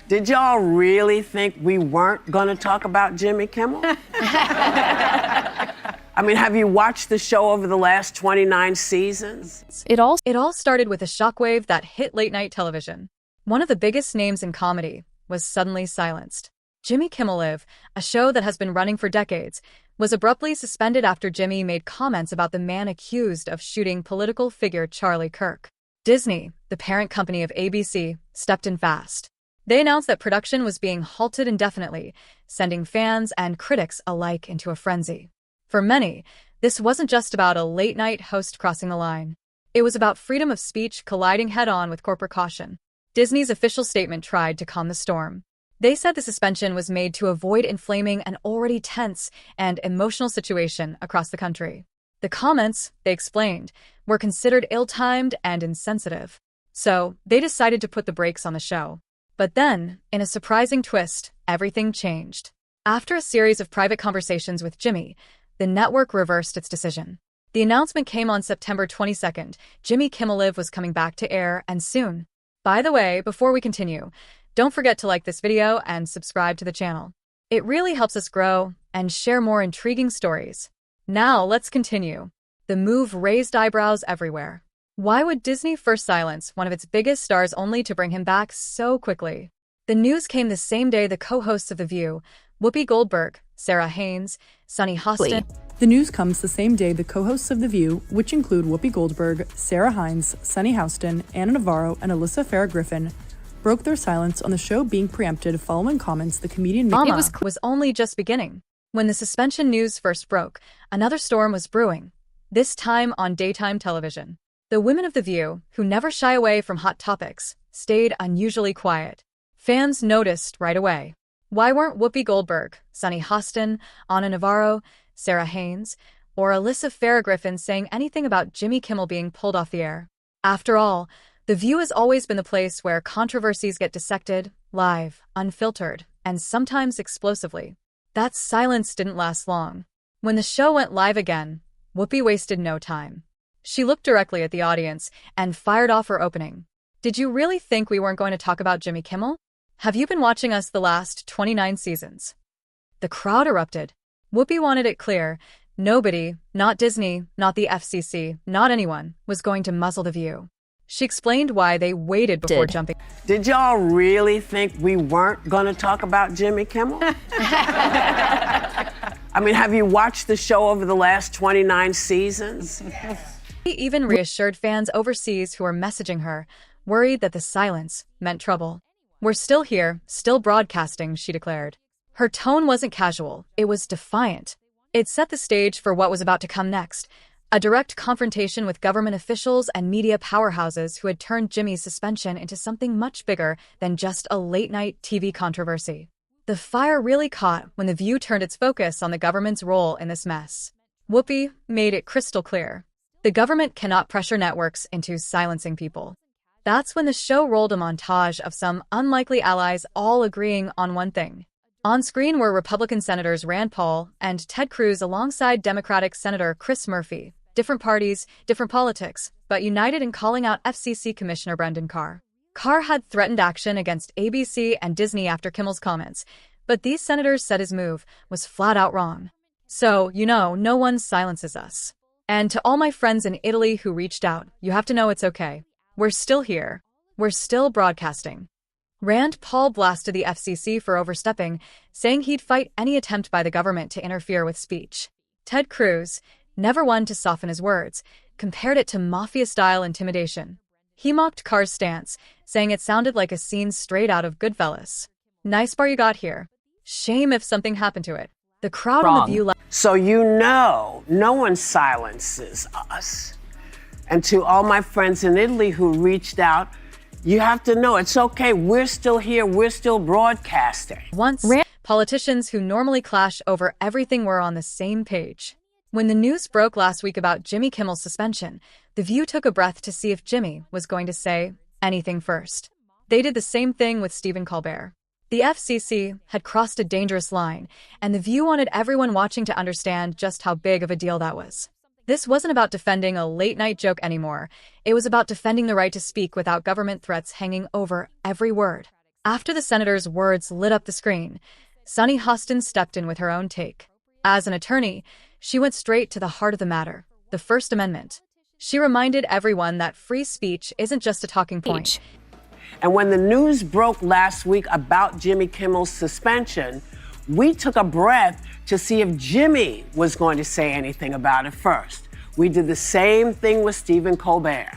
Did y'all really think we weren't going to talk about Jimmy Kimmel? I mean, have you watched the show over the last 29 seasons? It all started with a shockwave that hit late-night television. One of the biggest names in comedy was suddenly silenced. Jimmy Kimmel Live, a show that has been running for decades, was abruptly suspended after Jimmy made comments about the man accused of shooting political figure Charlie Kirk. Disney, the parent company of ABC, stepped in fast. They announced that production was being halted indefinitely, sending fans and critics alike into a frenzy. For many, this wasn't just about a late-night host crossing the line. It was about freedom of speech colliding head-on with corporate caution. Disney's official statement tried to calm the storm. They said the suspension was made to avoid inflaming an already tense and emotional situation across the country. The comments, they explained, were considered ill-timed and insensitive. So, they decided to put the brakes on the show. But then, in a surprising twist, everything changed. After a series of private conversations with Jimmy, the network reversed its decision. The announcement came on September 22nd. Jimmy Kimmel Live was coming back to air, and soon. By the way, before we continue, don't forget to like this video and subscribe to the channel. It really helps us grow and share more intriguing stories. Now, let's continue. The move raised eyebrows everywhere. Why would Disney first silence one of its biggest stars only to bring him back so quickly? The news came the same day the co-hosts of The View, Whoopi Goldberg, Sarah Haynes, Sunny Hostin. The news comes the same day the co-hosts of The View, which include Whoopi Goldberg, Sarah Hines, Sunny Hostin, Anna Navarro, and Alyssa Farah Griffin, broke their silence on the show being preempted following comments the comedian made. It was only just beginning. When the suspension news first broke, another storm was brewing, this time on daytime television. The women of The View, who never shy away from hot topics, stayed unusually quiet. Fans noticed right away. Why weren't Whoopi Goldberg, Sunny Hostin, Anna Navarro, Sarah Haynes, or Alyssa Farah Griffin saying anything about Jimmy Kimmel being pulled off the air? After all, The View has always been the place where controversies get dissected, live, unfiltered, and sometimes explosively. That silence didn't last long. When the show went live again, Whoopi wasted no time. She looked directly at the audience and fired off her opening. Did you really think we weren't going to talk about Jimmy Kimmel? Have you been watching us the last 29 seasons? The crowd erupted. Whoopi wanted it clear. Nobody, not Disney, not the FCC, not anyone, was going to muzzle The View. She explained why they waited before jumping. Did y'all really think we weren't going to talk about Jimmy Kimmel? I mean, have you watched the show over the last 29 seasons? She even reassured fans overseas who were messaging her, worried that the silence meant trouble. "We're still here, still broadcasting," she declared. Her tone wasn't casual, it was defiant. It set the stage for what was about to come next, a direct confrontation with government officials and media powerhouses who had turned Jimmy's suspension into something much bigger than just a late-night TV controversy. The fire really caught when The View turned its focus on the government's role in this mess. Whoopi made it crystal clear. The government cannot pressure networks into silencing people. That's when the show rolled a montage of some unlikely allies all agreeing on one thing. On screen were Republican Senators Rand Paul and Ted Cruz alongside Democratic Senator Chris Murphy. Different parties, different politics, but united in calling out FCC Commissioner Brendan Carr. Carr had threatened action against ABC and Disney after Kimmel's comments, but these senators said his move was flat out wrong. So, no one silences us. And to all my friends in Italy who reached out, you have to know it's okay. We're still here. We're still broadcasting. Rand Paul blasted the FCC for overstepping, saying he'd fight any attempt by the government to interfere with speech. Ted Cruz, never one to soften his words, compared it to mafia-style intimidation. He mocked Carr's stance, saying it sounded like a scene straight out of Goodfellas. "Nice bar you got here. Shame if something happened to it." The crowd on The View... So no one silences us. And to all my friends in Italy who reached out, you have to know it's okay. We're still here. We're still broadcasting. Once, politicians who normally clash over everything were on the same page. When the news broke last week about Jimmy Kimmel's suspension, The View took a breath to see if Jimmy was going to say anything first. They did the same thing with Stephen Colbert. The FCC had crossed a dangerous line, and The View wanted everyone watching to understand just how big of a deal that was. This wasn't about defending a late-night joke anymore. It was about defending the right to speak without government threats hanging over every word. After the senator's words lit up the screen, Sunny Hostin stepped in with her own take. As an attorney, she went straight to the heart of the matter, the First Amendment. She reminded everyone that free speech isn't just a talking point. And when the news broke last week about Jimmy Kimmel's suspension, we took a breath to see if Jimmy was going to say anything about it first. We did the same thing with Stephen Colbert.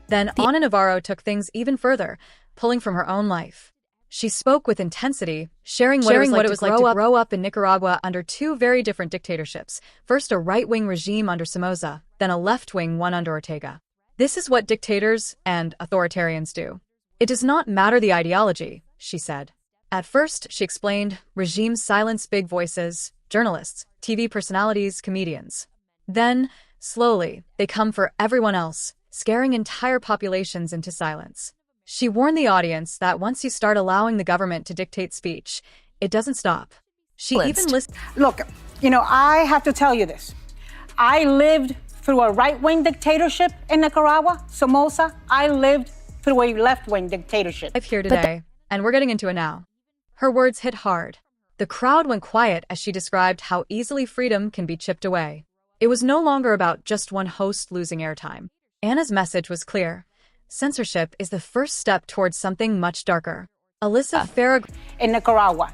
Then Ana Navarro took things even further, pulling from her own life. She spoke with intensity, sharing what it was like to grow up in Nicaragua under two very different dictatorships, first a right-wing regime under Somoza, then a left-wing one under Ortega. This is what dictators and authoritarians do. It does not matter the ideology, she said. At first, she explained, regimes silence big voices, journalists, TV personalities, comedians. Then, slowly, they come for everyone else, scaring entire populations into silence. She warned the audience that once you start allowing the government to dictate speech, it doesn't stop. She even listed... Look, I have to tell you this. I lived through a right-wing dictatorship in Nicaragua, Somoza. I lived through a left-wing dictatorship. Here today, and we're getting into it now. Her words hit hard. The crowd went quiet as she described how easily freedom can be chipped away. It was no longer about just one host losing airtime. Ana's message was clear. Censorship is the first step towards something much darker. Alyssa Farah in Nicaragua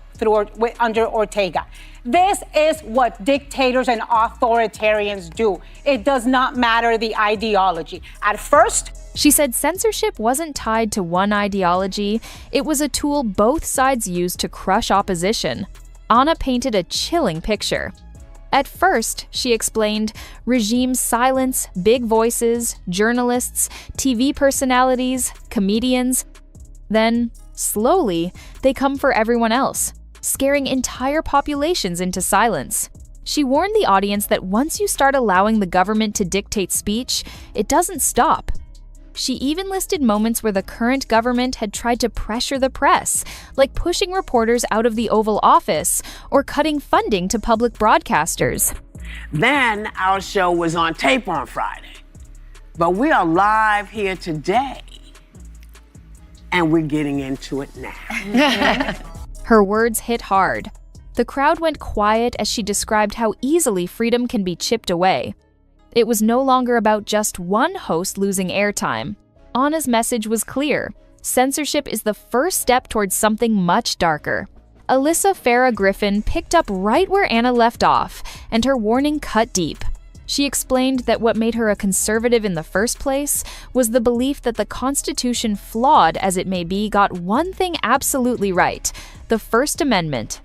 under Ortega. This is what dictators and authoritarians do. It does not matter the ideology. At first, she said censorship wasn't tied to one ideology. It was a tool both sides used to crush opposition. Ana painted a chilling picture. At first, she explained, regimes silence big voices, journalists, TV personalities, comedians. Then, slowly, they come for everyone else, scaring entire populations into silence. She warned the audience that once you start allowing the government to dictate speech, it doesn't stop. She even listed moments where the current government had tried to pressure the press, like pushing reporters out of the Oval Office or cutting funding to public broadcasters. Then our show was on tape on Friday. But we are live here today, and we're getting into it now. Her words hit hard. The crowd went quiet as she described how easily freedom can be chipped away. It was no longer about just one host losing airtime. Ana's message was clear. Censorship is the first step towards something much darker. Alyssa Farah Griffin picked up right where Ana left off, and her warning cut deep. She explained that what made her a conservative in the first place was the belief that the Constitution, flawed as it may be, got one thing absolutely right: the First Amendment.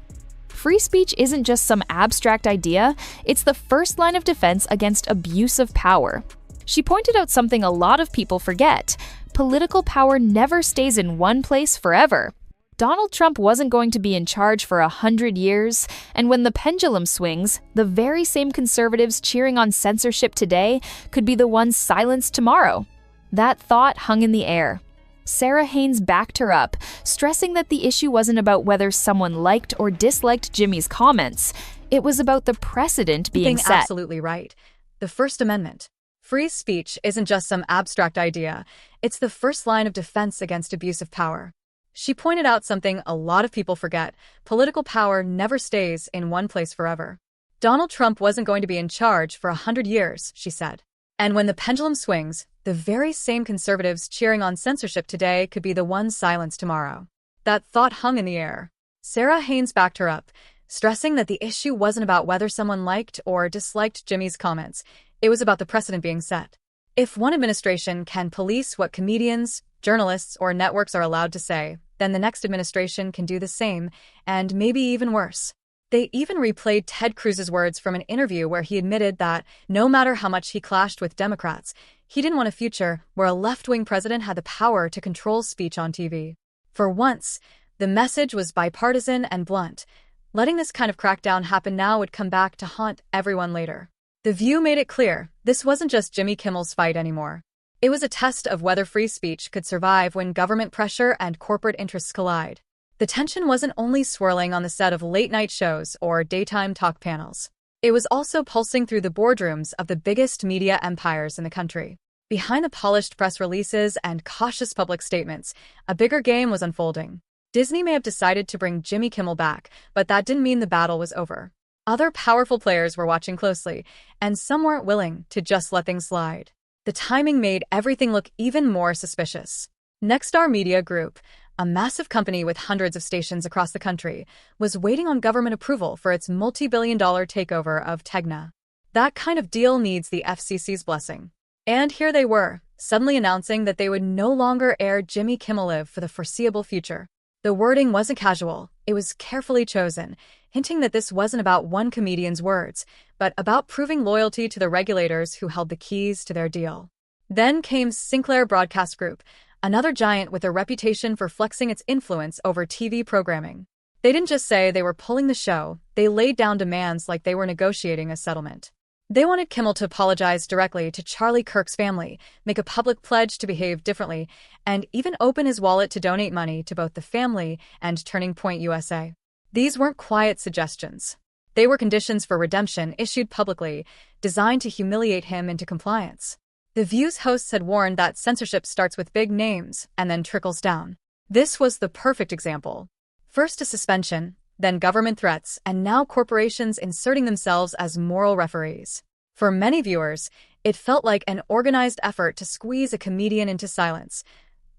Free speech isn't just some abstract idea, it's the first line of defense against abuse of power. She pointed out something a lot of people forget: political power never stays in one place forever. Donald Trump wasn't going to be in charge for 100 years, and when the pendulum swings, the very same conservatives cheering on censorship today could be the ones silenced tomorrow. That thought hung in the air. Sarah Haynes backed her up, stressing that the issue wasn't about whether someone liked or disliked Jimmy's comments. It was about the precedent being set. Absolutely right. The First Amendment. Free speech isn't just some abstract idea. It's the first line of defense against abuse of power. She pointed out something a lot of people forget: political power never stays in one place forever. Donald Trump wasn't going to be in charge for 100 years, she said. And when the pendulum swings, the very same conservatives cheering on censorship today could be the ones silenced tomorrow. That thought hung in the air. Sarah Haynes backed her up, stressing that the issue wasn't about whether someone liked or disliked Jimmy's comments. It was about the precedent being set. If one administration can police what comedians, journalists, or networks are allowed to say, then the next administration can do the same, and maybe even worse. They even replayed Ted Cruz's words from an interview where he admitted that no matter how much he clashed with Democrats, he didn't want a future where a left-wing president had the power to control speech on TV. For once, the message was bipartisan and blunt. Letting this kind of crackdown happen now would come back to haunt everyone later. The View made it clear this wasn't just Jimmy Kimmel's fight anymore. It was a test of whether free speech could survive when government pressure and corporate interests collide. The tension wasn't only swirling on the set of late-night shows or daytime talk panels. It was also pulsing through the boardrooms of the biggest media empires in the country. Behind the polished press releases and cautious public statements, a bigger game was unfolding. Disney may have decided to bring Jimmy Kimmel back, but that didn't mean the battle was over. Other powerful players were watching closely, and some weren't willing to just let things slide. The timing made everything look even more suspicious. Nexstar Media Group, a massive company with hundreds of stations across the country, was waiting on government approval for its multi-billion-dollar takeover of Tegna. That kind of deal needs the FCC's blessing. And here they were, suddenly announcing that they would no longer air Jimmy Kimmel Live for the foreseeable future. The wording wasn't casual, it was carefully chosen, hinting that this wasn't about one comedian's words, but about proving loyalty to the regulators who held the keys to their deal. Then came Sinclair Broadcast Group, another giant with a reputation for flexing its influence over TV programming. They didn't just say they were pulling the show, they laid down demands like they were negotiating a settlement. They wanted Kimmel to apologize directly to Charlie Kirk's family, make a public pledge to behave differently, and even open his wallet to donate money to both the family and Turning Point USA. These weren't quiet suggestions. They were conditions for redemption issued publicly, designed to humiliate him into compliance. The View's hosts had warned that censorship starts with big names and then trickles down. This was the perfect example. First a suspension, then government threats, and now corporations inserting themselves as moral referees. For many viewers, it felt like an organized effort to squeeze a comedian into silence,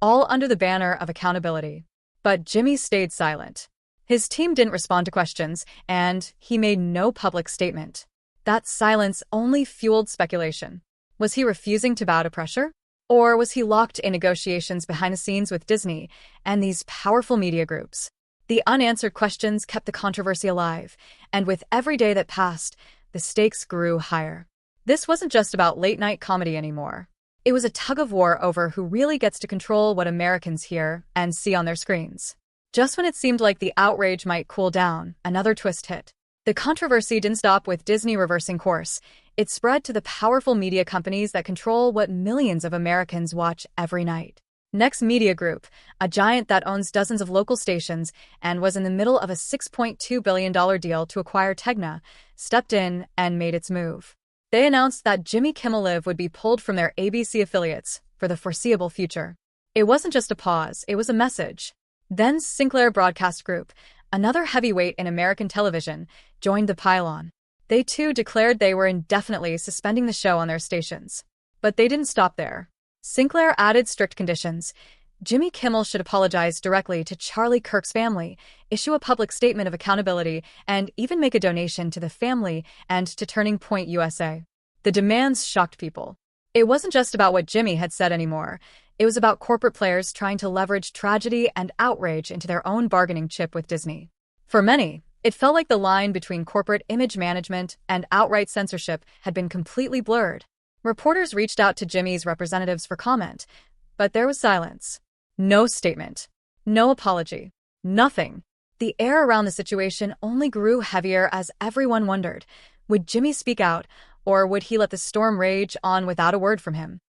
all under the banner of accountability. But Jimmy stayed silent. His team didn't respond to questions, and he made no public statement. That silence only fueled speculation. Was he refusing to bow to pressure? Or was he locked in negotiations behind the scenes with Disney and these powerful media groups? The unanswered questions kept the controversy alive, and with every day that passed, the stakes grew higher. This wasn't just about late-night comedy anymore. It was a tug-of-war over who really gets to control what Americans hear and see on their screens. Just when it seemed like the outrage might cool down, another twist hit. The controversy didn't stop with Disney reversing course. It spread to the powerful media companies that control what millions of Americans watch every night. Next Media Group, a giant that owns dozens of local stations and was in the middle of a $6.2 billion deal to acquire Tegna, stepped in and made its move. They announced that Jimmy Kimmel Live would be pulled from their ABC affiliates for the foreseeable future. It wasn't just a pause, it was a message. Then Sinclair Broadcast Group, another heavyweight in American television, joined the pile-on. They too declared they were indefinitely suspending the show on their stations. But they didn't stop there. Sinclair added strict conditions. Jimmy Kimmel should apologize directly to Charlie Kirk's family, issue a public statement of accountability, and even make a donation to the family and to Turning Point USA. The demands shocked people. It wasn't just about what Jimmy had said anymore. It was about corporate players trying to leverage tragedy and outrage into their own bargaining chip with Disney. For many, it felt like the line between corporate image management and outright censorship had been completely blurred. Reporters reached out to Jimmy's representatives for comment, but there was silence. No statement. No apology. Nothing. The air around the situation only grew heavier as everyone wondered, would Jimmy speak out, or would he let the storm rage on without a word from him?